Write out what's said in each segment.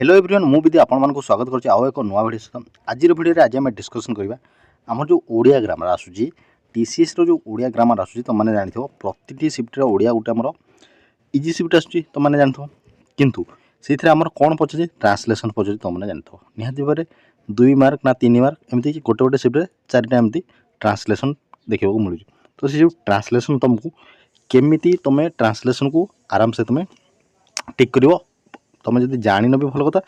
Hello everyone मु विधि आपण मानक स्वागत करछि आउ एक नुआ वीडियो सहित आज वीडियो आज आम डिस्कसन करबा हमर जो ओडिया ग्रामर आसुची टीसीएस रो जो ओडिया ग्रामर आसुची तो माने जानिथो प्रतिटी शिफ्ट रो ओडिया गुटे हमर इजी शिफ्ट आसुची तो माने जानिथो किंतु सेथिरे हमर कोन पछे ट्रांसलेशन पछे तो माने जानिथो निहाती बारे 2 मार्क ना 3 मार्क एमती गोटे गोटे शिफ्ट रे 4टा एमती ट्रांसलेशन देखिबा को मिलुची तो से जो ट्रांसलेशन तुमको केमिति तमे ट्रांसलेशन को आराम से तमे टिक करिवो तुम जब जान भी भल कथा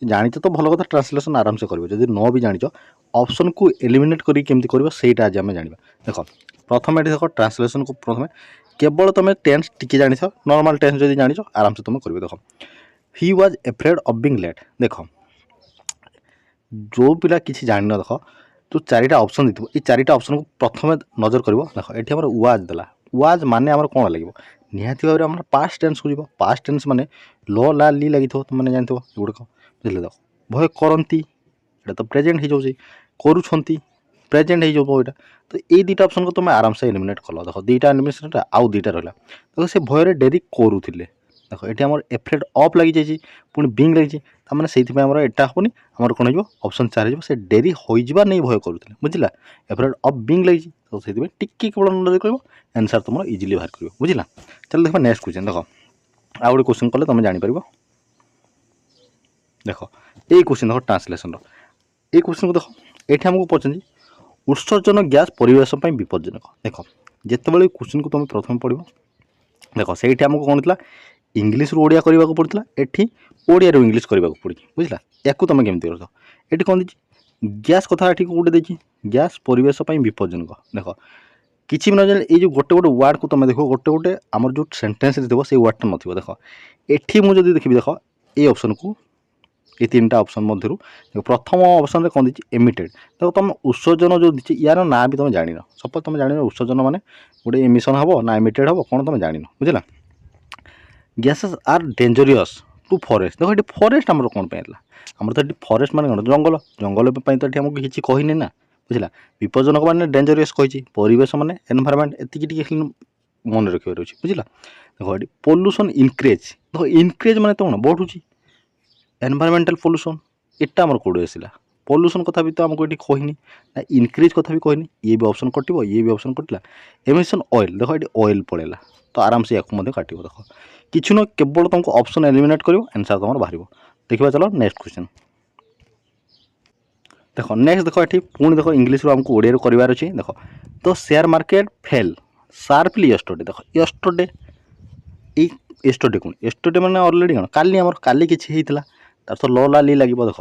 जाच तो भल कथा ट्रांसलेशन आराम से कर जब न भी जाच ऑप्शन को एलिमिनेट करके कर आज आम जाना देख प्रथम ये देख ट्रांसलेशन को प्रथम केवल तुम टेन्स टी जान नॉर्मल टेन्स जब जान आराम से तुम कर देख he was afraid of being late देख जो पिला किसी जान देख जो 4टा ऑप्शन दी ये 4टा ऑप्शन को प्रथम नजर कर देख ये वाज देला वाज माने आम कौन लगे निहाती भाव में पास्ट टेन्स को पास्ट टेन्स माने ल ला ली लगी तुमने जानते गुड़ाक बुझे देख भय करती तो प्रेजेंट हो जाए करुँच प्रेजेंट हो जाए तो ये 2टा ऑप्शन को तुम आराम से एलिमिनेट कल देख 2टा एलिमिनेशन आउ 2टा रहा देख से भयर डेरी करुले देख ये आम एफ्रेड ऑफ लगी जाइए पुणी बीइंग लगी मैंने से यहाँ हेनी आम कौन हो ऑप्शन 4 हो डेरी हो नहीं भय करुले बुझला एफ्रेड ऑफ बीइंग लगी तो से टिके केवल नजर कर आंसर तुम इजिली बाहर कर बुझला चल देख नेक्स्ट क्वेश्चन देख आउ गोटे क्वेश्चन कले तुम जापर देख ये क्वेश्चन देख ट्रांसलेशन ये क्वेश्चन को देख ये आमको पचार उत्सर्जन गैस परिवेश विपज्जनक देख जिते क्वेश्चन को तुम प्रथम पढ़ देख से आमको कौन था इंग्लीश रू ओडिया करने को पड़ता एटी ओडिया रू इंग्लीश करने को पड़ी बुझला या तुम केमती कर ये कौन दी गैस कथा ये गोटे देखिए गैस परिवेश विपज्जनक देख किसी भी न जाने ये जो गोटे गोटे वार्ड को तुम देख गोटे गोटे आम जो सेन्टेन्स थी से वार्डटा नथिबो देख एठी मुझे देखी देख ये ऑप्शन को ये 3टा ऑप्शन मध्य प्रथम ऑप्शन रे कौन दी एमिटेड देखो तुम उत्सर्जन जो दी यार ना भी तुम जान सपोज तुम जान उत्सर्जन माने गोटे एमिशन हम ना एमिटेड हम कौन तुम जान बुझला gases are dangerous to forest देखो ये फॉरेस्ट आम कौन आम तो ये फॉरेस्ट माने कौन जंगल जंगल तो आमको किसी कहनी ना बुझला विपज्जनक माने डेंजरियस कही परिवेश माने एनवायरनमेंट एति मन रखिबार अछि बुझला देखो ये पोल्यूशन इनक्रेज देखो इनक्रेज माने तो कौन बढ़ुची एनवायरमेंटल पोल्यूशन एटा आमर कौड़े आसला पोल्यूशन कथा भी तो आमको ये कहनी ना इनक्रेज कथा भी कहनी ये भी ऑप्शन कटिबो ये भी ऑप्शन कटिला एमिशन ऑयल देखो ये ऑयल पड़ेगा तो आराम से या काट देख किसी न केवल तुमको ऑप्शन एलिमिनेट कर आंसर तुम बाहर देखा चलो नेक्स्ट क्वेश्चन देख नेक्स्ट देख ये पुणी देख इंग्लीश रो हमको ओडिया करार अच्छे देख तो share market fail sharply yesterday देख यस्टरडे यस्टरडे कौन यस्टरडे मैंने अलरेडी कौन काली आमर काली किसी होता तार तो ल ला ली लगे देख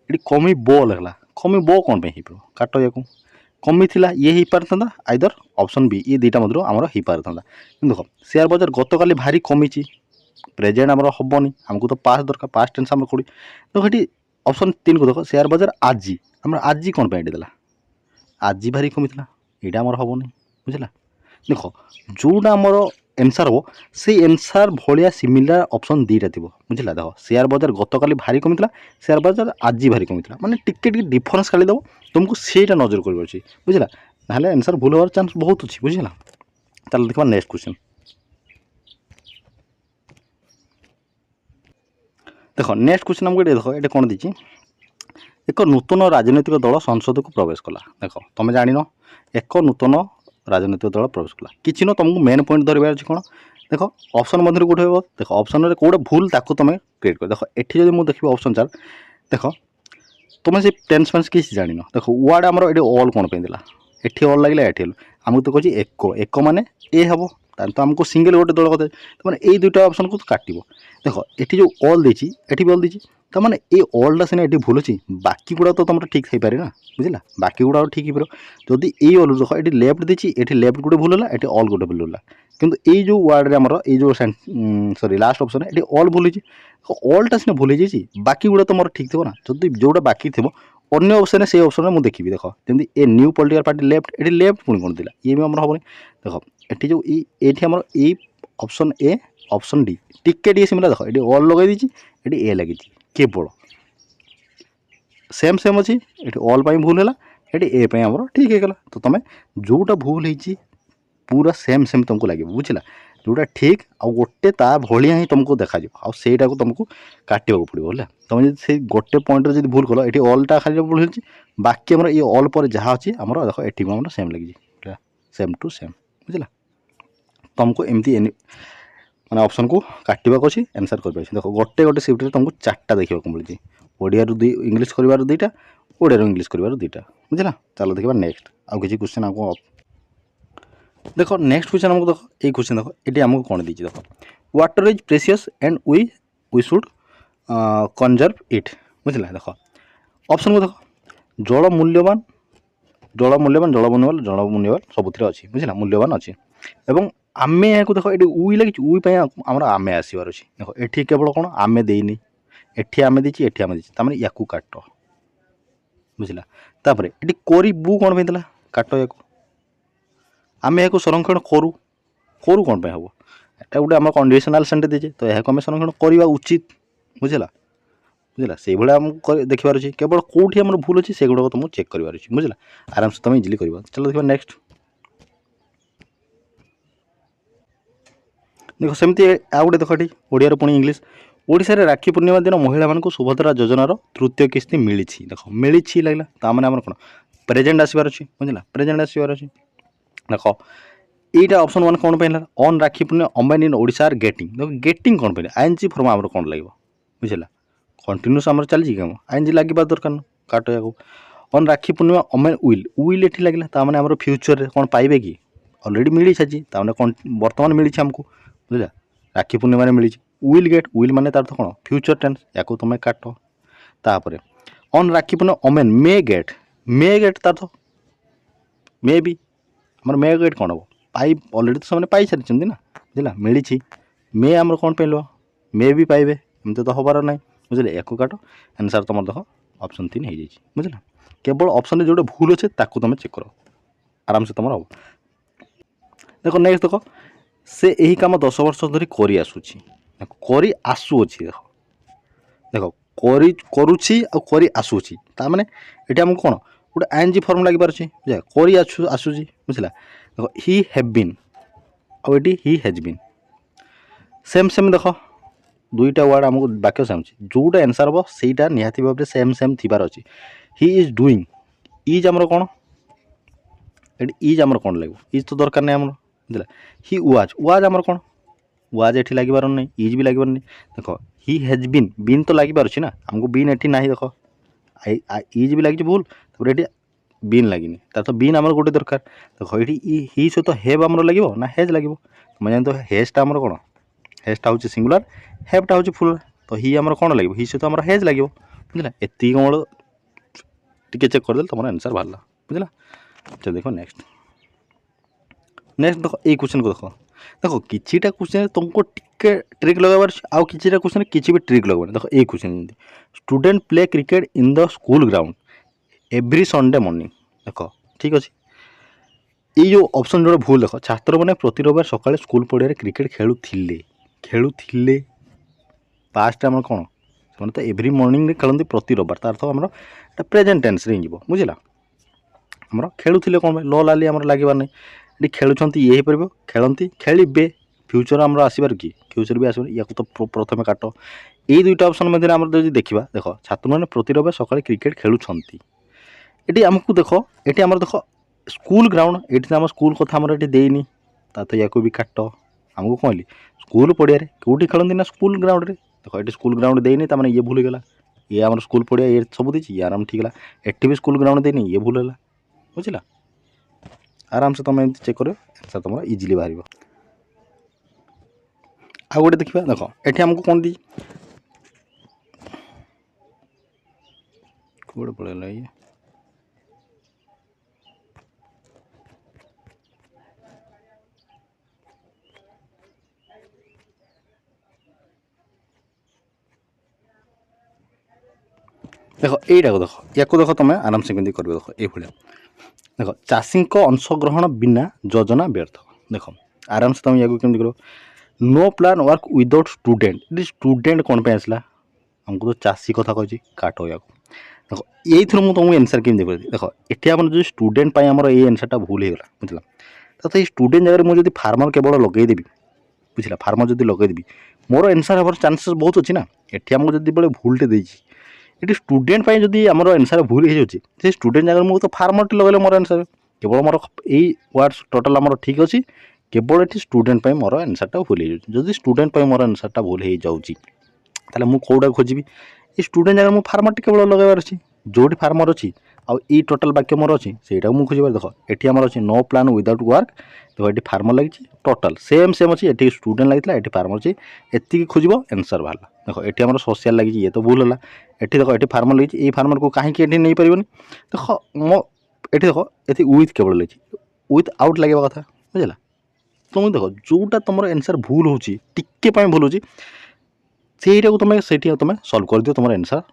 ये कमी बो लगला कमी बो कौन हो काट या कमी थी ये हो पारता आइदर ऑप्शन बी ये 2टा मध्य आमर हो पारता देख शेयर बजार गत काली भारी कमी प्रेजेंट आमर हेनी आमको तो पास दरकार पास टेन्स आम कौड़ी देख ये ऑप्शन 3 को देख शेयर बजार आज आम आज कौन देला आज भारी कमी यहाँ आमर हेनी बुझला देख जोटा आमर एनसार हो से एनसार भाया सिमिलार ऑप्शन 2टा थी बुझला देख शेयर बजार गत काली भारी कमी शेयर बजार आज भारी कमी माने टिके डिफरेंस काली दब तुमको सेटा नजर कर बुझला ना एनसार भूल होवार चांस बहुत अच्छी बुझला चल देखा नेक्स्ट क्वेश्चन देख नेक्स्ट क्वेश्चन हमको देख ये कौन दी एक नूतन राजनैतिक दल संसद को प्रवेश कला देख तुम जान एक नूतन राजनैतिक दल प्रवेश कला किसी न तुमको मेन पॉइंट धरबार अच्छे कौन देख ऑप्शन मध्य गोटे हो देख ऑप्शन कौटे भूल ताको तुम क्रिएट कर देख एठी जब मुझे देखिए ऑप्शन 4 देख तुम से टेन्स फेन्स किसी जान देख वार्ड आमर ये ऑल कौन पे एठी ऑल लगे एठी आमको तो कहे एक माने ए हम तो आमको सिंगल गोटे दल कहते तो मैंने ये 2टा ऑप्शन को काटो देख ये जो ऑल देती एटी भी ऑल देती तो मैंने ये ऑलटा सीना ये भूल अच्छी बाकी गुड़ा तो तुम ठीक हो पारे ना बुझला बाकी गुड़ा ठीक हो पार जदि ये ऑल देख ये लेफ्ट देती ये लेफ्ट गोटे भूल है ये ऑल गोटे भूल है किंतु ये जो वार्ड आमर ये जो सॉरी लास्ट ऑप्शन है ये ऑल भूल ऑलटा सीना भूल जाइए बाकी गुड़ा तो मोर ठीक थो ना जब जोटा बाकी थो अन्य ऑप्शन से ऑप्शन में मुझे देखी देख जमी a new political party left ये लेफ्ट पुणी कौन दिला ये भी आम हेनी देख ये जो ये आमर ये ऑप्शन ए ऑप्शन डी टिके सिमिलर देख ये ऑल लगे दी ये ए लगी केवल सेम सेम अच्छी ये ऑल भूल है ये ए आमर ठीक है तो तुम जोटा भूल हो पूरा सेम सेम तुमको लगे बुझला जोटा ठीक आउ गोटे ता भाया ही तुमको देखा आउ सेटा को तुमको काटवाक पड़ो है तुम जब से गोटे पॉइंट जब भूल कल ये अलटा खाली भूल हो बाकी आम ये अल पर जहाँ अच्छी आम देख ये आम सेम लगी सेम टू सेम बुझला तुमको एमती मैंने ऑप्शन को काटवाक अच्छी आंसर कर देख गोटे गोटे सिफ्ट तुमको चार्टा देखा मिली ओडिया इंग्लीश कर दुईटा ओडिया इंग्लीश कर दुईटा बुझला चलो देखा नेक्स्ट आउ किसी क्वेश्चन आपको देख नेक्स्ट क्वेश्चन हमको देख ये क्वेश्चन देख ये आमको कौन दीजिए देख water is precious and we should conserve it बुझला देख ऑप्शन को देख जल मूल्यवान जल मूल्यवान सबुथ अच्छी बुझला मूल्यवान अच्छी एवं आमे यहाँ देख ये उई लगी उई आम आमे आसबार अच्छी देख ये केवल कौन आमे देनी एठी आमे देची एठी आमे देची तामाने याकू काट बुझला तापर ये कोरी बु कौन पे काट याकू आमे यहाँ संरक्षण करूँ करूँ कौन पे हम एटा गोटे आम कंडीशनल सेंटे देचे तो यह आम संरक्षण करवा उचित बुझला बुझला से भाया आम देखार अच्छे केवल कौटी आम भूल अच्छी से गुड़ाक तुमको चेक करार अच्छी बुझला आराम से तुम इजिली कर चलो देखा नेक्स्ट देख सेमती आ गए देख ये ओडिया पुणी इंग्लीश ओडिशा रे राखी पूर्णिमा दिन महिला मानक सुभद्रा योजनार तृतीय किस्ती मिली देख मिली लगला ताने आम कौन प्रेजेंट आसबार अच्छी बुझला प्रेजेंट आसबार अच्छी देख यहाँ ऑप्शन वन कौन पे on rakhi Purnima amen in Odisha getting देख गेटिंग कौन पे आईएनजी फॉर्म आम कौन लगे बुझला कंटिन्यूस आम चलती कम आईएनजी लगे दरकार न काट या on rakhi Purnima amen will will ये लगला ताने आम फ्यूचर कौन पाइबे कि अलरेडी मिली सारी ताने बर्तमान मिली आमको बुझला राखी पूर्णिमा मिली उइल गेट उइल माने तार तो कौन फ्यूचर टेंस या तुम काट तापर on rakhi Purnima amen may gate तार तो मे बी आम मे गेट कौन हम पाई अलरेडी तो पाई सारी ना बुझला मिली मे आम कौन पे मे भी पाइबे एमती तो हबार ना बुझे या काट आंसर तुम देख ऑप्शन 3 हो जाए बुझला केवल ऑप्शन जो भूल अच्छे तुम चेक कर आराम से तुम हम देख नेक्स्ट देख से यही काम 10 वर्ष धरी करी आसुची करी आसुअछि देख देख करी करुछि आ करी आसुछि ता माने एटा हम कोन गोटे आईएनजी फॉर्म लागि पारछि बुझा करी आसुछि बुझला देख ही हैव बीन आ एटी he has been same same देख दुईटा वर्ड हमको वाक्य सेम जोटा आंसर हम सेटा निहाती भाव सेम सेम थिबार अछि ही इज डूइंग इज आमर कोन एटी इज आमर कोन लागो इज तो दरकार नै आमर बुझला ही वाज आमर कोन वाज एठी लागिबार नहीं इज भी लागिबार नहीं देख ही हैज बीन तो लागिबार अछि ना हमको बीन एठी नाही देख इज भी लागी भूल तब एठी बीन लागिनी तार तो बीन आमर गोटे दरकार देख एठी ही सहित हेव आमर लागिबो ना हेज लागिबो तुम जान तो हेजटा आमर कोन हेजटा होची सिंगुलर हेवटा होची फुल तो ही आमर कोन लागिबो ही सहित आमर हेज लागिबो बुझला एती कोन टिके चेक कर देल तुम आंसर बाहरला बुझला चल देखो नेक्स्ट देख ये क्वेश्चन को देख किछिटा क्वेश्चन तुमको टिके ट्रिक लगाबार आउ किछिटा क्वेश्चन किछि भी ट्रिक लगाबार देख ये question student play cricket in the school ground every Sunday morning देख ठीक अच्छे ये जो ऑप्शन जो भूल देख छात्र मैंने प्रति रविवार सकाଳେ स्कूल पड़िया क्रिकेट खेलुथिले पास्ट आम कौन से तो एवरी मॉर्निंग खेलती प्रति रविवार तार तो आम प्रेजेंट टेंस रे हो बुझला आम खेलुथिले कौन ल लाली आम लगे नहीं ये खेलुंट ये पार खेलती खेलिबे फ्यूचर आम आसबार कि फ्यूचर भी आसबार या तो प्रथम काट ये दुईटा ऑप्शन मध्य आम देखा देख छात्र मैंने प्रति रविवार सकाଳେ क्रिकेट खेलुंट ये आमको देख ये आम देख स्कूल ग्राउंड ये आम स्कूल कथा आम ये देनी तो या भी काट आमको कहली स्कूल पड़िया कौटी खेलती ना स्कूल ग्राउंड देख ये स्कूल ग्राउंड देनी ताने ये भूल गला ये आम स्कूल पड़िया ये सब देती आराम ठीक है एटी भी स्कूल ग्राउंड देनी ये भूल है बुझला आराम से तुम चेक कर आंसर तुम इजिली बाहर आ गए देखा देख ये आमको कौन दी कौटे पड़ेगा ये देख यहीटा को देख या देख तुम आराम से केमती कर देख ये देख चाषी अंशग्रहण बिना योजना व्यर्थ देख आराम से तुम या केमती कर no plan work without student student कौन पे आसला हमको तो चाषी कथा कही काट या देख ये तुमको आंसर केमती कर देख ये आम जो स्टूडेंट आमर ये आंसरटा भूल होगा बुझला तो ये स्टूडेंट जगह मुझे फार्मर केवल लगेदेवी बुझला फार्मर जब लगेदेवी मोर आंसर हमार चान्सेस बहुत अच्छी ना। एटी आमको जब बड़े भूलटे देती ये स्टूडेंट जब आमर आंसर भूल हो जाए स्टूडेंट जगह मुझे फार्मर लगे मोर आंसर केवल मोर यही वर्ड्स टोटाल आमर ठीक अच्छी केवल ये स्टूडेंट मोर आंसरटा भूल हो जाए स्टूडेंट मोर आंसरटा भूल हो जाऊँगी ताले मु कोड़ा खोजी ये स्टूडेंट जगह मुझे फार्मर केवल लगेबार अच्छी जो फार्मर अच्छी आउ ई टोटाल वाक्य मोर अच्छी से खोजार देख ये आमर अच्छी नो प्लान विदाउट वर्क देखो ये फार्मर लगी टोटाल सेम सेम अच्छी ये स्टूडेंट लगी ये फार्मर अच्छी एति खोज आंसर बाहर देखो ये आम सोशल लगी ये तो भूल है ये देखो ये फार्मर लगी ये फार्मर को कहीं नहीं पारे देख मो ये देख ये विथ केवल लगी विथ आउट लगे कथा बुझला तुम देख जोटा तुम आंसर भूल हो भूल हो ସେଇଟାକୁ ତୁମେ ସେଇଠି ତୁମେ ସଲ୍ଭ କରିଦିଅ ତୁମର ଆନ୍ସର୍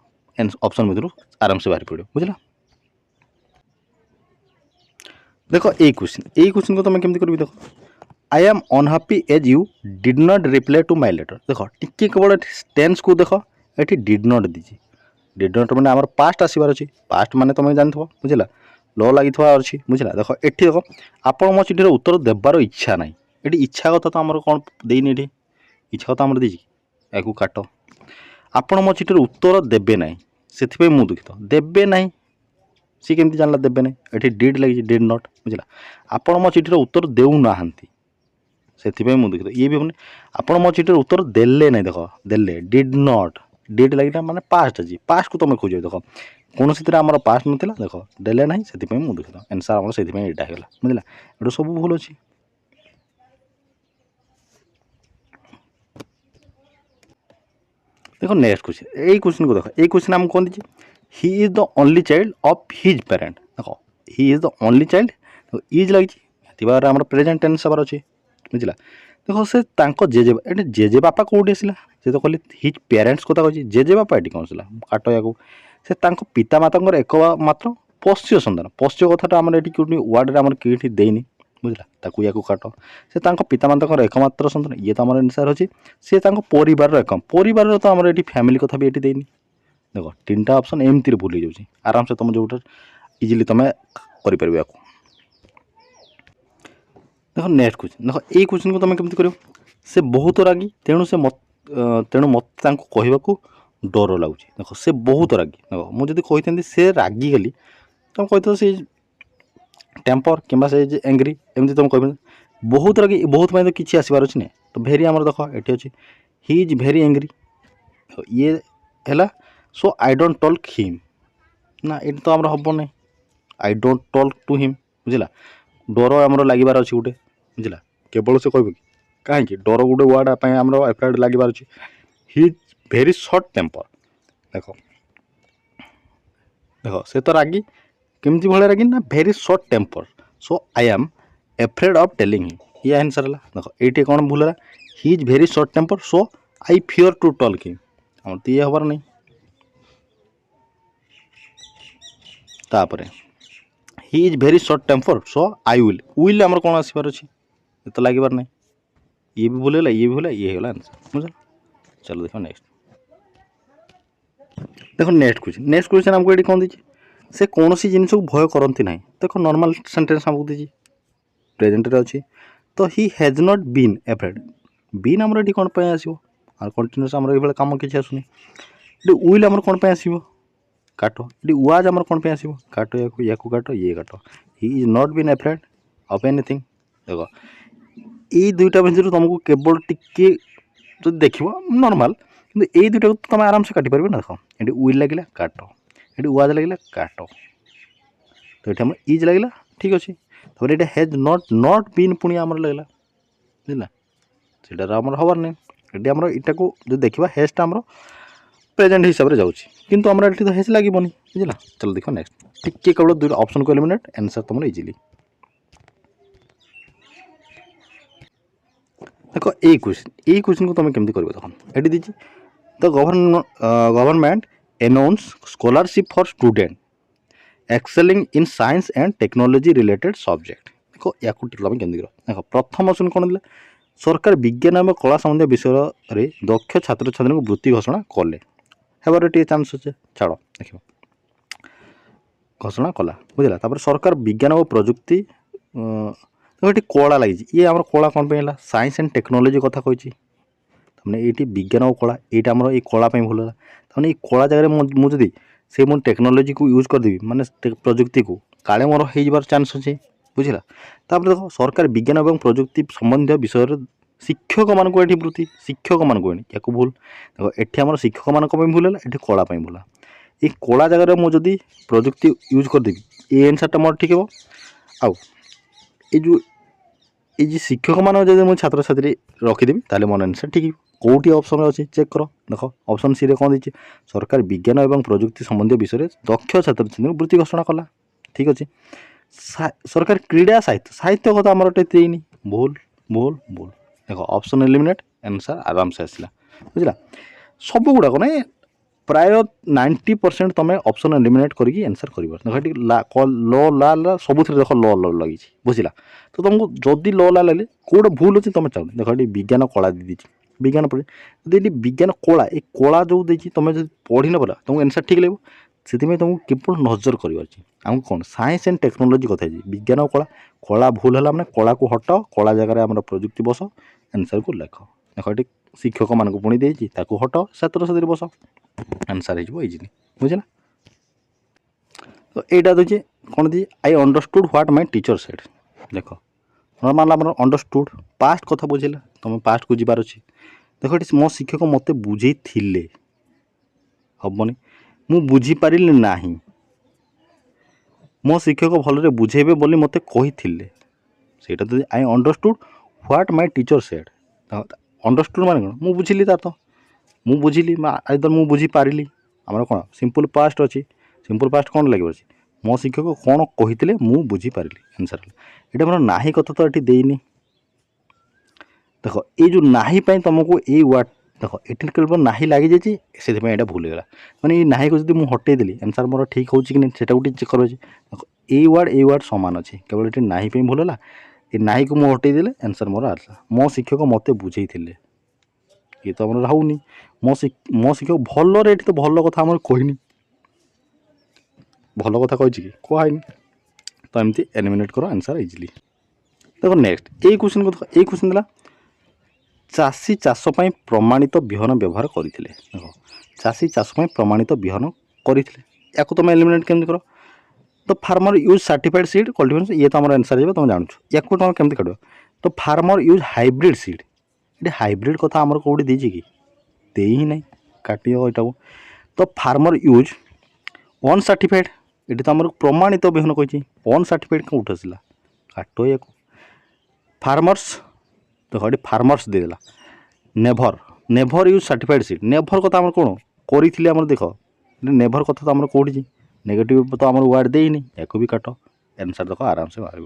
ଅପସନ୍ ଭିତରୁ ଆରାମସେ ବାହାରି ପଡ଼ିବ ବୁଝିଲା। ଦେଖ ଏଇ କ୍ୱେଶ୍ଚିନ୍କୁ ତୁମେ କେମିତି କରିବି ଦେଖ I am unhappy as you did not reply to my letter ଦେଖ ଟିକେ କେବଳ ଟେନ୍ସକୁ ଦେଖ ଏଠି ଡିଡ୍ ନଟ୍ ଦେଇଛି ଡିଡ୍ ନଟ୍ ମାନେ ଆମର ପାଷ୍ଟ ଆସିବାର ଅଛି ପାଷ୍ଟ ମାନେ ତୁମେ ଜାଣିଥିବ ବୁଝିଲା ଲ ଲାଗିଥିବାର ଅଛି ବୁଝିଲା। ଦେଖ ଏଠି ଦେଖ ଆପଣ ମୋ ଚିଠିର ଉତ୍ତର ଦେବାର ଇଚ୍ଛା ନାହିଁ ଏଠି ଇଚ୍ଛା କଥା ତ ଆମର କ'ଣ ଦେଇନି ଏଠି ଇଚ୍ଛା କଥା ଆମର ଦେଇଛି या काट आपण मो चिठिर उत्तर देबे ना से मु दुखित देबे ना सी केमती जानला देबे ना ये डिड लगी डिड नॉट बुझला आपण मो चिठिर उत्तर देउना से मु दुखित ये भी हमने आपण मो चिठिर उत्तर देले ना देख देले डिड नॉट डिड लगी माने पास्ट अच्छी पास्ट को तुम खोज देख कौन से आम पास्ट नाला देख देले ना से मु दुखित आंसर आम से यहाँ होगा बुझला ये सब भूल अच्छी। देखो नेक्स्ट क्वेश्चन यही क्वेश्चन को देखो ये क्वेश्चन आम कौन दीजिए he is the only child of his parent देखो he is the only child is लगी आम प्रेजेंट टेंस हबार अच्छे बुझला। देखो से जेजे ये जेजे बापा कौटी आसला से तो कहले हिज पेरेंट्स कथा कही जेजे बापा ये कौन आसला काट या से पिता माता एकमात्र पोष्य सन्तान पोष्य कथा आम ये वार्ड आम कहीं देनी बुझला ताकू या काट से पिता माता एकमात्र सन्तान ये तो आम आंसर अच्छी सी परिवार एक परिवार तो आम ये फैमिली कथा भी ये देनी देख तीन टा ऑप्शन एमती भूल जाऊँगी आराम से तुम जोटा इजिली तुम कर देख नेक्स्ट क्वेश्चन देख ये क्वेश्चन को तुम केमती कर से बहुत रागी तेणु से तेणु मत कहवाक डर लगुच देख से बहुत रागी देख मुझे कही से रागी गली तुम कही से टेम्पर कि से एंग्री एमती तुम कह बहुत रागी बहुत तो किसी आसबार अच्छे ना तो भेरी आम देख ये अच्छे ही इज भेरी एंग्री ये है so I don't talk him ना ये तो आम हम ना I don't talk to him बुझला डर आमर लगे अच्छे गोटे बुझला केवल से कह कहीं डर गोटे वार्ड आम एफ्राइड लगे अच्छे he is very short temper देख देख से तो रागी केमती भाई रागी ना very short temper so I am afraid of telling him ये आंसर है देख ये कौन भूल है he is very short temper so I fear to talk him आम तो ये हबार नहीं तापर he is very short temper so I will आमर कौन आसबार अच्छे ये तो लगे नहीं ये भी भूल है ये भी भूल है ये आंसर बुझल। चलो देखो नेक्स्ट देखो नेक्स्ट क्वेश्चन आमको ये कौन दीजिए से कौन सी जिन को भय करती ना देखो नॉर्मल सेंटेंस आमको दीजिए प्रेजेंट अच्छी तो he has not been afraid been आमर ये कौन आसो और कंटिन्यूस आमर ये कम किसी आसुनी ये विल आमर कौन आसो काट ये वाज आमर कौन आसो काट या काट ये काट he is not been afraid of anything देख ये दुईटा भितर तुमको केवल टिके जो देख नॉर्मल कि ये दुईटा को तुम आराम से काटी पार ना देख ये विल लगे काट ये वाज लगे काट तो ये इज लगे ठीक अच्छे तब ये हैज नॉट बीन पुणी आमर लगे बुझला से हबार नहीं ये आम यहाँ को जो देखा हेजटा आम प्रेजेंट हिसाब से जाऊँगी किंतु आम ये तो हेज लगे बुझला। चलो देख नेक्स्ट टिके केवल दुईटा ऑप्शन को एलिमिनेट आंसर तुम इजिली देखो यही क्वेश्चन को तुम केमती कर देख ये दीजिए the government announce scholarship for student excelling in science and technology related subject देखो या तुम केमती कर देख प्रथम ऑप्शन कौन दिला सरकार विज्ञान और कला संबंधी विषय दक्ष छात्र छात्री को वृत्ति घोषणा कले हेबार टे चान्स अच्छे छाड़ देख घोषणा कला बुझला सरकार विज्ञान और प्रजुक्ति तो ये कला लगी ये आम कला कौन पे साइंस एंड टेक्नोलोजी कथा कही तमें ये विज्ञान और कला यहाँ आम ये कला भूल है तमें ये कला जगह मुझे से मुझे टेक्नोलोजी को यूज करदेवी मानने प्रजुक्ति को काले मोर हो चान्स अच्छे बुझला तापर देखो सरकार विज्ञान और प्रजुक्ति संबंधी विषय शिक्षक मानक ये वृत्ति शिक्षक मानक या भूल देखो ये आम शिक्षक मान भूल है ये कला भूल ये कला जगह मुझे प्रजुक्ति यूज करदेवी ये आंसर मोर ठीक है आउ ये शिक्षक मान मुझे छात्र छात्री रखीदेवी ताले मोर आंसर ठीक कौटी ऑप्शन अच्छे चेक कर देख ऑप्शन सी रे कौन देती सरकार विज्ञान और प्रजुक्ति संबंधी विषय दक्ष छात्र छात्री वृत्ति घोषणा कला ठीक अच्छे सरकार क्रीड़ा साहित्य साहित्य कथा आमर देनी भूल भूल भूल देख ऑप्शन एलिमिनेट आंसर आराम से आसला बुझला सब गुड़ाक ना प्राय 90% तुम ऑप्शन एलिमिनेट करके आंसर कर देख ल ला सब देख ल ल लगी बुझला तो तुमको जदि ल ला लगे कौटा भूल अच्छे तुम चाहो देख ये विज्ञान कला दी विज्ञान पढ़े यदि विज्ञान कला ये कला जो देखिए तुम जो पढ़ी न पड़ा तुमको आंसर ठीक लगे से तुमको केवल नजर कर कौन साइंस एंड टेक्नोलोजी कथा विज्ञान और कला कला भूल है मैंने कला को हटाओ कला जगह आम प्रजुक्ति बस आंसर को लेख देख ये शिक्षक मान पुणी देती हटाओ छात्र छात्री बस आंसर हो इजिली बुझे तो यहाँ दूसरे कौन दी I understood what my teacher said देख नॉर्मल आम अंडरस्टूड पास्ट कथा बुझेगा तुम पास्ट को जीवार अच्छे देख ये मो शिक्षक मत बुझे हेनी मु बुझीपारि ना मो शिक्षक भलरे बुझेबे बोली मते कही सेटा तो आई understood what my teacher said understood माने कौन मु बुझिली तार तो मु बुझिली आइदर मु बुझी पारिली आमर कौन सिंपल पास्ट अच्छी सिंपल पास्ट कौन लगे मो शिक्षक कौन कही मु बुझी पारिली आंसर ये मोर नाही कथा तो ये देनी देख ये जो नाही तुमको ये वार्ड देख ये केवल नाही लगी जाइए से भूल गला मैंने ये नाही को जब मुझे हटेदेली आंसर मोर ठीक हो कि नहीं से चेक कर देख ए वार्ड सामान अच्छे केवल ये नाही भूल है ये नाही को मुझे हटेदेले आंसर मोर आसला मो शिक्षक मत बुझे ये तो आम रहूनी मो शिक्षक भल ये तो भल कथा आम कहनी भल कथा कही कहनी तो एमती एलिमिनेट करो आंसर इजिली देखो नेक्स्ट यही क्वेश्चन को देख यही क्वेश्चन देला चाषी चाषपाई प्रमाणित बिहन व्यवहार करते देख चाषी चाषपाई प्रमाणित बिहन करते या तुम एलिमिनेट केमती कर तो farmer use certified seed cultivation ये तो आम आंसर तुम जानू या तुम केमती काट तो फार्मर यूज हाइब्रिड सीड ये हाइब्रिड कथा आमर कौटी देजी कि दे ही ना काट यहाँ को तो फार्मर यूज अनसार्टिफाइड ये तो आम प्रमाणित बिहन कही अनसार्टिफाइड कौट आसला काट या फार्मर्स देखो ये फार्मर्स देदेला never never use certified seed never कथा आम कौन करें आम देख नेभर कथा तो आम कौटी नेगेटिव तो आम वार्ड देनी या भी काट आंसर देख आराम से मार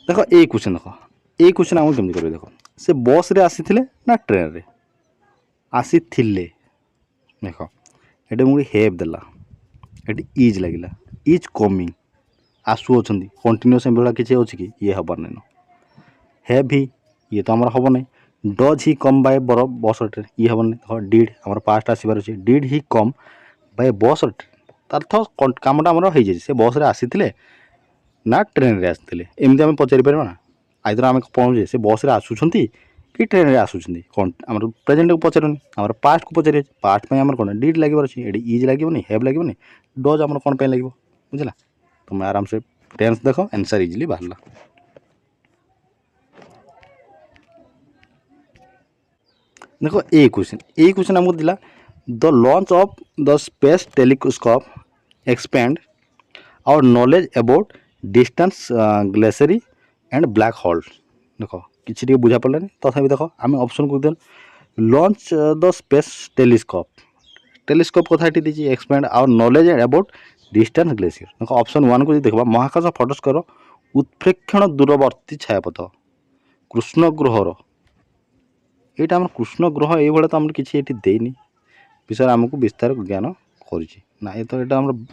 देख ये क्वेश्चन देख ये क्वेश्चन आम केमती कर देख से बस रे आसी ना ट्रेन रे आसी देख ये मुझे हेव देला ये इज लगे इज कमिंग आसु अच्छा कंटिन्यूस भाया किसी अच्छे कि ये हबार नहीं हेव ही ये तो आमर हम ना does he come by bus train ये हम नहीं डिड आम पास्ट आसबार अच्छे did he come by bus train तार कमटा आमर हो से बस रे आसी ना ट्रेन रे आसते एमती आम पचारि पार ना आइदर आम पहुँचे से बस रे आसुंच कि ट्रेन रे आसुंच आम प्रेजेंट को पचारूनी आम पास्ट को पचार पास्ट आम कौन डिड लगे अच्छे ये इज लगे हेव लगे डज आम कौन लगे बुझला तुम आराम से टेंस देख आंसर इजिली बाहर देखो ये क्वेश्चन हमको दिला the launch of the space telescope expand our knowledge about distance glacier and black hole देख किसी बुझा पड़े तथापि देख आम ऑप्शन को लॉन्च द स्पेस टेलीस्कोप कथा ये दीजिए expand our knowledge about distance glacier देख ऑप्शन 1 को देखा महाकाश फटस्कर उत्प्रेक्षण दूरवर्ती छायापथ कृष्ण ग्रहर यहाँ आम कृष्ण ग्रह ये तो आम किसी देनी विषय आमको विस्तार ज्ञान करना ये तो यहाँ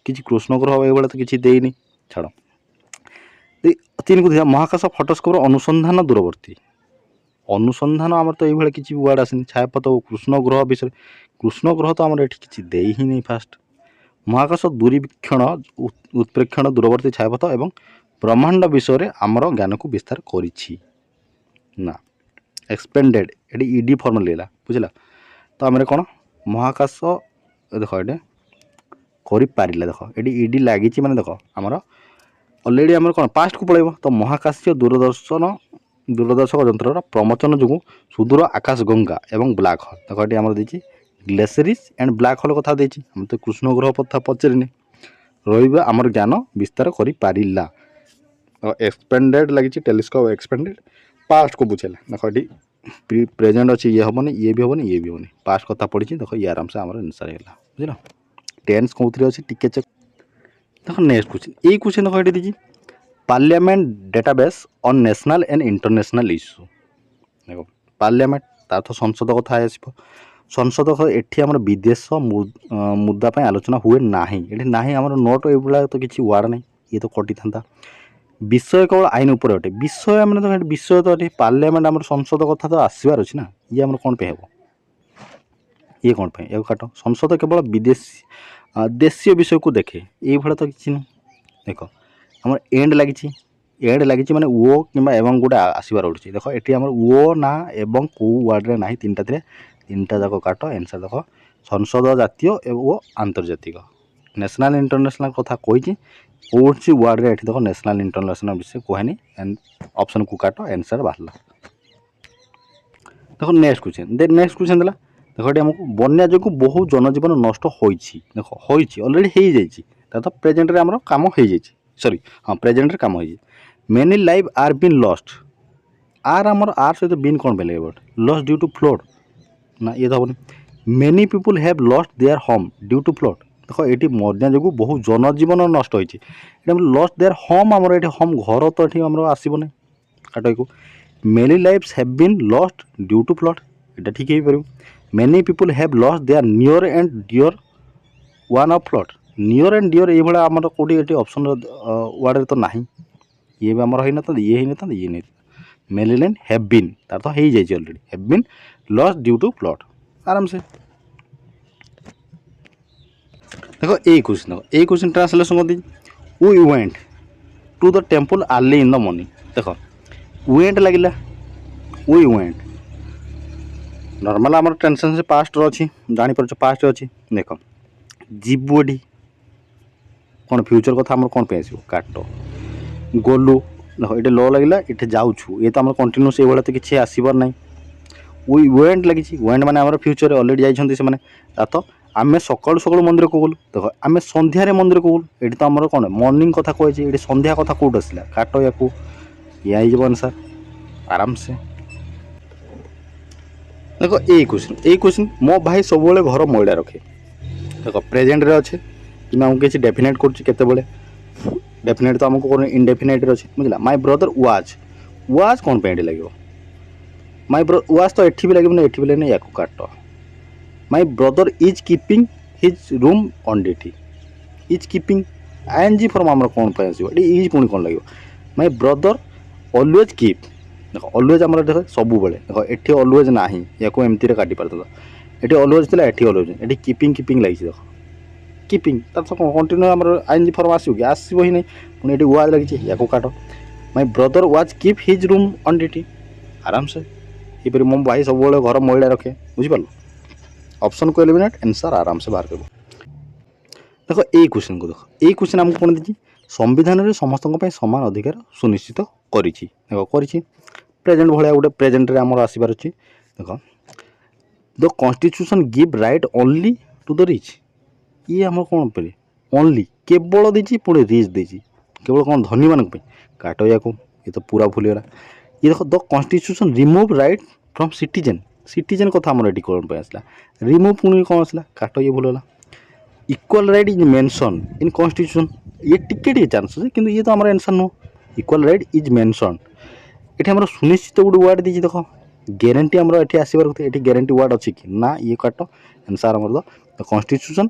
किसी कृष्ण ग्रह ये तो किसी देनी छाड़ 3 को देखा महाकाश फटस्कोप अनुसंधान दूरवर्ती अनुसंधान आम तो ये किसी वार्ड आसनी छायापथ और कृष्ण ग्रह विषय कृष्ण ग्रह तो आम ये किसी दे ही नहीं फास्ट महाकाश दूरीवीक्षण उत्प्रेक्षण दूरवर्ती छायापथ एवं ब्रह्मांड विषय आमर ज्ञान को विस्तार करिछि ना एक्सपेंडेड ये इडी फॉर्म लेला बुझला तो आम कौन महाकाश देख ये कर देख ये इडी लगी मैंने देख आमर अलरेडी आम कौन पास्ट को पलैब तो महाकाशीय दूरदर्शक यंत्र प्रमोचन जो सुदूर आकाश गंगा एवं ब्लैक होल देख ये आम देखिए ग्लेसरीज एंड ब्लैक होल कथा देखिए हम तो कृष्ण ग्रह कथा पचारे रही आमर ज्ञान विस्तार कर पारा एक्सपेंडेड लगी टेलीस्कोप एक्सपेंडेड पास्ट को बुझेला देख ये प्रेजेंट अच्छी ये हेनी ये भी हेनी ये भी हेनी पास्ट कथा पढ़ी देख ये आराम से आम आंसर है बुझल टेन्स कौन अच्छी टिके चेक देख नेक्स्ट क्वेश्चन यही क्वेश्चन देख ये दीजिए parliament database on national and international issue देख पार्लियामेंट तार तो संसद कथा आसो संसद एटी आम विदेश मुद्दा आलोचना हुए ना ये ना आम नोट ये तो किसी वार्ड नहीं ये तो कटि था विषय केवल आईन उपर अटे विषय मैंने तो विषय तो ये पार्लियामेंट आम संसद कथा तो आसबार अच्छी ना ये आम कौन पे हे ये कौन पे ये काट संसद केवल विदेशी देशीय विषय को देखे ये भाया तो किसी नहीं देख आम एंड लगी माने ओ कि एवं गोटे आसबार उठी देख ये आम ओ ना एवं कौ वार्ड ना तीनटा जाक काट आंसर देख संसद जातीय और आंतर्जातिक नेशनल इंटरनेशनल कथा कही कौन सी वार्ड रे देख नेशनल इंटरनेशनल विषय कहनी एंड ऑप्शन को काट आंसर बाहर देख नेक्स्ट क्वेश्चन देला देख ये आमको बन्या जो बहु जनजीवन नष्ट होइछि देख होइछि ऑलरेडी हो जाइछि तो प्रेजेंट रे हमरो काम हो जाइछि सॉरी हाँ प्रेजेंट रे काम हो जाइछि many life are been lost आर आमर आर सहित बीन कौन पे लॉस्ट ड्यू टू फ्लड ना ये तो हेनी many people have lost their home due to flood देख ये बन्या जो बहु जनजीवन नष्ट होइछि लॉस्ट देयर होम आमर ये होम घर तो ये आमर आसब ना काट को many lifes have been lost due to flood ये ठीक हो पार many people have lost their near and dear one of flood near and dear ये भाया आम कौटी ये ऑप्शन वार्ड तो ना ये भी आमर होना था ये नहीं मेनी लाइन हैव बीन तार तो हो जाइए already have been lost due to flood आराम से देखो यही क्वेश्चन ट्रांसलेशन कर दीजिए we went to the temple early in the morning देख वेंट लगिला वी वेंट नॉर्मल आम टेंशन से पास्ट अच्छी जापर पास्ट अच्छी देख जीवडी कौन फ्यूचर कथा आम कौन पे आसो काट गलु देख ये ल लगे ये जाऊँ ये तो आम कंटिन्यूस ये तो किसी आसबार ना वी वेंट लगी वेंट माने आम फ्यूचर अलरेडी जाइए से तो आम सकालू सकालू मंदिर को गलु देख आम संध्यारे मंदिर को गलु ये तो आम कौन मॉर्निंग कथा कहे ये संध्या कथा कौट आसला काट या आंसर आराम से देख यही क्वेश्चन मो भाई सब घर मैला रखे देख प्रेजेंट रे अच्छे कि आमको किसी डेफिनेट कर डेफिनेट तो आमको कौन इनडेफिनेट अच्छे बुझला माय ब्रदर वाज कौन पे लगे माय वाज तो एठी भी लगे ना एठी भी लगे या काट my brother is keeping his room on duty is keeping ING form आम कौन पे आसो इज पुणी कौन लगे माय ब्रदर ऑलवेज कीप देख ऑलवेज आम देख सब बेले देख एटी ऑलवेज ना या एमती काटी पार्थ ये ऑलवेज थी एटी ऑलवेज ये कीपिंग लगी देख कीपिंग तार कंटिन्यू आम आईएनजी फॉर्म आसो कि आसो ही नहीं पुणी ये वाज लगी या काट my brother was keep his room on duty आराम से ये मो भाई सब घर मैला रखे बुझिपार ऑप्शन को एलिमिनेट आंसर आराम से बाहर कर देख यही क्वेश्चन को देख यही क्वेश्चन आमको कौन दी संविधान में समस्त सामान अधिकार सुनिश्चित कर प्रेजेंट भाया गोटे प्रेजेंट रे आमर आसबार अच्छी देख the constitution give right only to the rich ये आम कौन पे ओनली केवल देती पुणे रिच देती केवल कौन धनी मान काट या ये तो पूरा भूलगला ये देख the constitution remove right from citizen कथा आम ये कौन पे आसला रिमूव पुणी कौन आसला काट ये भूलगला equal right is mention in constitution ये टिके चांस है कि ये तो आम आंसर नुह इक्वल राइट इज मेंशन ये आम सुनिश्चित गोटे वार्ड दी देख ग्यारंटी आम ये आसबार ये ग्यारंटी वार्ड अच्छी कि ना ये काट आंसर आम the constitution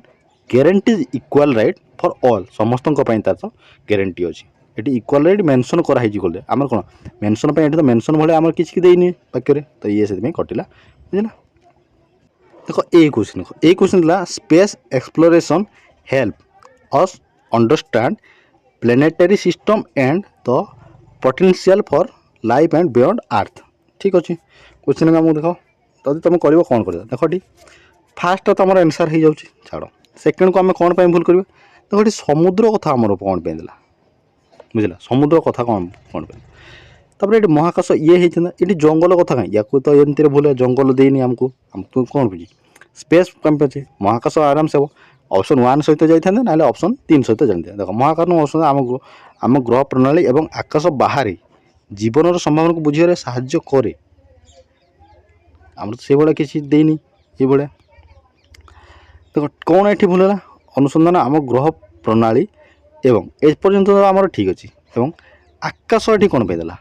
guarantee equal right for all समस्त तार ग्यारंटी अच्छी ये इक्वल राइट मेंशन कराई गले आम कौन मेंशन ये तो मेंशन भाई आम किसी देनी वाक्य तो ये से कटिला बुझला देख यही क्वेश्चन था space exploration help us understand planetary system and the potential for life and beyond अर्थ। ठीक अच्छे क्वेश्चन आमको देख जदि तुम कर कौन कर देख टी फास्ट तुम आंसर हो जाऊँगी छाड़ सेकेंड को आम कौन पर भूल करवा देख टी समुद्र कथा आमर कौन पे देला बुझला समुद्र कथा कौन कौन पे तापर ये महाकाश ये ये जंगल कथा कहीं या तो एमती भूल जंगल देनी आमको आमको कौन बुझी स्पेस कम पे महाकाश आराम से हम ऑप्शन 1 सहित जाता ना ऑप्शन 3 सहित जानते देख महाकाश ऑप्शन आम ग्रह प्रणाली और आकाश बाहर जीवन संभावना को बुझे साहाय्य करे आम से भाया किसी देनी ये भाया देख कौन ये भूल है अनुसंधान आम ग्रह प्रणाली एवं एपर्यंत आमर ठीक अच्छे एवं आकाश ये कौन पाइदेला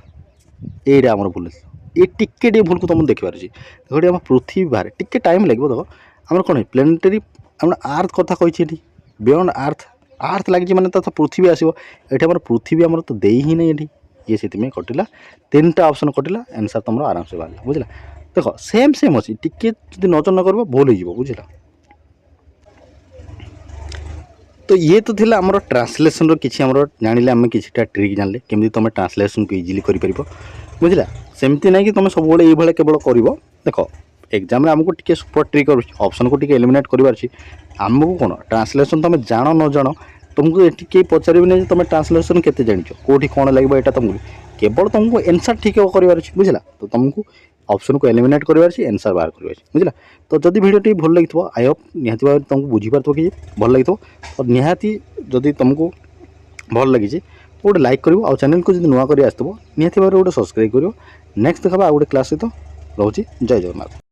ये आमर भूल ये टिके भूल को तुम देखिपार अच्छे देख आम पृथ्वी बाहर टिके टाइम लगे देख आम कौन प्लेनेटरी आम आर्थ कथा कही बियॉन्ड अर्थ अर्थ लगी मैंने तो पृथ्वी आसो ये पृथ्वी आम तो दे ही नहीं ये से कटिला 3टा ऑप्शन कटिला आंसर तुम आराम से बाहर बुझला देख सेम सेम अच्छी टिके जो नजर न कर भूल हो बुझला। तो ये तो थिला हमरो ट्रांसलेशन रो किछि हमरो जानिले हम किछिटा ट्रिक जानले केमि तुम ट्रांसलेशन को इजीली करि परिबो बुझला सेमती नै कि तुम सब बळे ए भळे केवल करिवो देखो एग्जाम रे हमको टिके सुपर ट्रिक ऑप्शन को टिके एलिमिनेट करिवार छी हमको कोन ट्रांसलेशन तुम जानो न जानो तुमको एटी के पचारिबे नै तुम ट्रांसलेशन केते जानिछो कोठी कोन लागबो एटा तुमको केवल तुमको आंसर ठीक करिवार छी बुझला तो तुमको ऑप्शन को एलिमिनेट करिवार छी आंसर बाहर करिवार छी बुझला। तो जदि वीडियो भल लगी आई होप निहाती भाव तुमको बुझी पारथो कि भल लगी और निहाती जदि तुमको भल लगी तो गोटे लाइक करिवो आ चैनल को जदि नुआ करी आसथबो निहाती भाव गोटे सब्सक्राइब करिवो नेक्स्ट देखा आ गोटे क्लास सहित रोची जय जगन्नाथ।